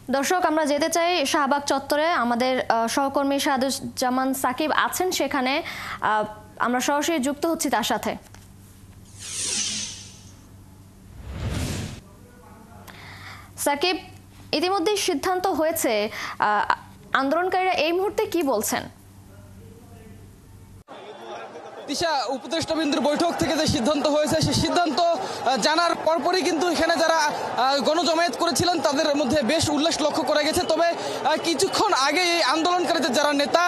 দর্শক, আমরা যেতে চাই শাহবাগ চত্বরে। আমাদের সহকর্মী সাদুজ্জামান সাকিব আছেন সেখানে। আমরা সরাসরি যুক্ত হচ্ছি তার সাথে। সাকিব, ইতিমধ্যে সিদ্ধান্ত হয়েছে, আন্দোলনকারীরা এই মুহূর্তে কি বলছেন? দিশা, উপদেষ্টা বিন্দুর বৈঠক থেকে যে সিদ্ধান্ত হয়েছে সেই সিদ্ধান্ত জানার পরপরই কিন্তু এখানে যারা গণজমায়েত করেছিলেন তাদের মধ্যে বেশ উল্লাস লক্ষ্য করা গেছে। তবে কিছুক্ষণ আগে এই আন্দোলনকারীদের যারা নেতা,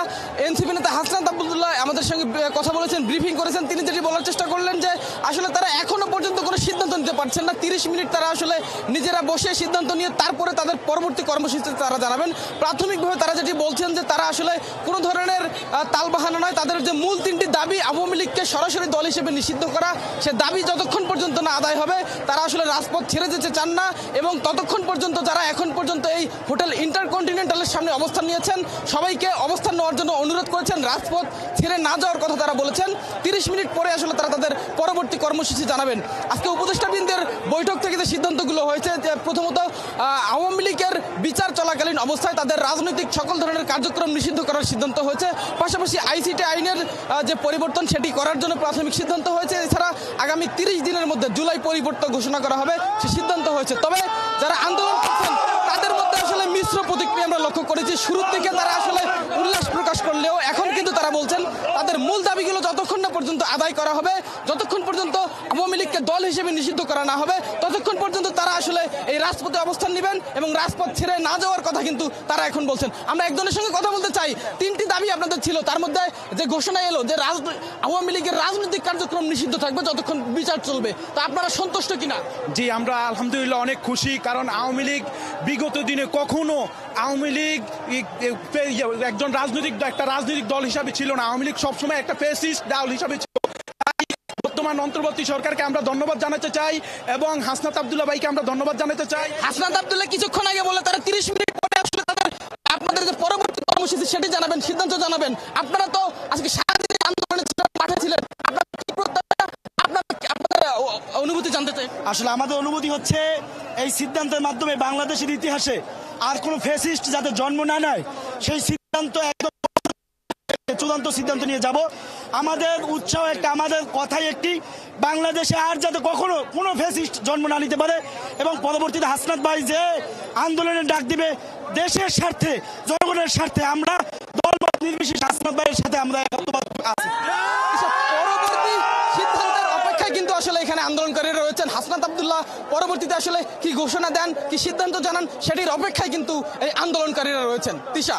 এনসিপি নেতা হাসনাত আবদুল্লাহ আমাদের সঙ্গে কথা বলেছেন, ব্রিফিং করেছেন। তিনি যেটি বলার চেষ্টা করলেন যে আসলে তারা এখনো পর্যন্ত কোনো সিদ্ধান্ত নিতে পারছেন না। 30 মিনিট তারা আসলে নিজেরা বসে সিদ্ধান্ত নিয়ে তারপরে তাদের পরবর্তী কর্মসূচি তারা জানাবেন। প্রাথমিকভাবে তারা যেটি বলছেন যে তারা আসলে কোনো ধরনের তালবাহানা নয়, তাদের যে মূল 3টি দাবি, আওয়ামী লীগকে সরাসরি দল হিসেবে নিষিদ্ধ করা, সে দাবি যতক্ষণ পর্যন্ত না আদায় হবে তারা আসলে রাজপথ ছেড়ে যেতে চান না। এবং ততক্ষণ পর্যন্ত যারা এখন পর্যন্ত এই হোটেল ইন্টারকন্টিনেন্টালের সামনে অবস্থান নিয়েছেন সবাইকে অবস্থান নেওয়ার জন্য অনুরোধ করেছেন, রাজপথ ছেড়ে না যাওয়ার কথা তারা বলেছেন। 30 মিনিট পরে আসলে তারা তাদের পরবর্তী কর্মসূচি জানাবেন। আজকে উপদেষ্টাবৃন্দের বৈঠক থেকে যে সিদ্ধান্তগুলো হয়েছে, যে প্রথমত আওয়ামী লীগের বিচার চলাকালীন অবস্থায় তাদের রাজনৈতিক সকল ধরনের কার্যক্রম নিষিদ্ধ করার সিদ্ধান্ত হয়েছে। পাশাপাশি আইসিটি আইনের যে পরিবর্তন সেটি করার জন্য প্রাথমিক সিদ্ধান্ত হয়েছে। এছাড়া আগামী 30 দিনের মধ্যে জুলাই পরিবর্তন ঘোষণা করা হবে সে সিদ্ধান্ত হয়েছে। তবে যারা আন্দোলন করছেন তাদের মধ্যে আসলে মিশ্র প্রতিক্রিয়া আমরা লক্ষ্য করেছি। শুরুর দিকে তারা আসলে উল্লাস প্রকাশ করলেও এখন কিন্তু তারা বলছেন তাদের মূল দাবিগুলো যতক্ষণ না পর্যন্ত আদায় করা হবে, যতক্ষণ পর্যন্ত আওয়ামী লীগকে দল হিসেবে নিষিদ্ধ করা না হবে, ততক্ষণ পর্যন্ত তারা আসলে এই রাজপথে অবস্থান নেবেন এবং রাজপথ ছেড়ে না যাওয়ার কথা কিন্তু তারা এখন বলছেন। আমরা একজনের সঙ্গে কথা বলতে চাই। 3টি দাবি আপনাদের ছিল, তার মধ্যে যে ঘোষণা এলো যে আওয়ামী লীগের রাজনৈতিক কার্যক্রম নিষিদ্ধ থাকবে যতক্ষণ বিচার চলবে, তা আপনারা সন্তুষ্ট কিনা? জি, আমরা আলহামদুলিল্লাহ অনেক খুশি, কারণ আওয়ামী লীগ বিগত দিনে কখনো আওয়ামী লীগ একজন একটা রাজনৈতিক দল হিসাবে ছিল না। আওয়ামী লীগ সবসময় একটা ফ্যাসিস্ট দল হিসাবে ছিল। বর্তমান অন্তর্বর্তী সরকারকে আমরা ধন্যবাদ জানাতে চাই এবং হাসনাত আবদুল্লাহ ভাইকে আমরা ধন্যবাদ জানাতে চাই। হাসনাত আবদুল্লাহ কিছুক্ষণ আগে বলে তারা 30 মিনিট পরে আসলে আপনাদের যে পরবর্তী কর্মসূচি সেটি জানাবেন, সিদ্ধান্ত জানাবেন। আপনারা তো আজকে সারাদিন আন্দোলনের মাঠে ছিলেন, আপনাদের অনুভূতি জানতে চাই। আসলে আমাদের অনুভূতি হচ্ছে এই সিদ্ধান্তের মাধ্যমে বাংলাদেশের ইতিহাসে আর কোনো ফ্যাসিস্ট যাতে জন্ম না নেয় সেই সিদ্ধান্ত একদম চূড়ান্ত সিদ্ধান্ত নিয়ে যাব। আমাদের উৎসাহ একটা, আমাদের কথাই একটি, বাংলাদেশে আর যাতে কখনো কোনো ফ্যাসিস্ট জন্ম না নিতে পারে। এবং পরবর্তীতে হাসনাত ভাই যে আন্দোলনের ডাক দিবে দেশের স্বার্থে, জনগণের স্বার্থে, আমরা দলমত নির্বিশেষে হাসনাত ভাইয়ের সাথে আমরা আছি। পরবর্তী সিদ্ধান্তের অপেক্ষায় কিন্তু আসলে এখানে আন্দোলনকারীরা রয়েছেন। হাসনাত আবদুল্লাহ পরবর্তীতে আসলে কি ঘোষণা দেন, কি সিদ্ধান্ত জানান, সেটির অপেক্ষায় কিন্তু এই আন্দোলনকারীরা রয়েছেন। তিশা।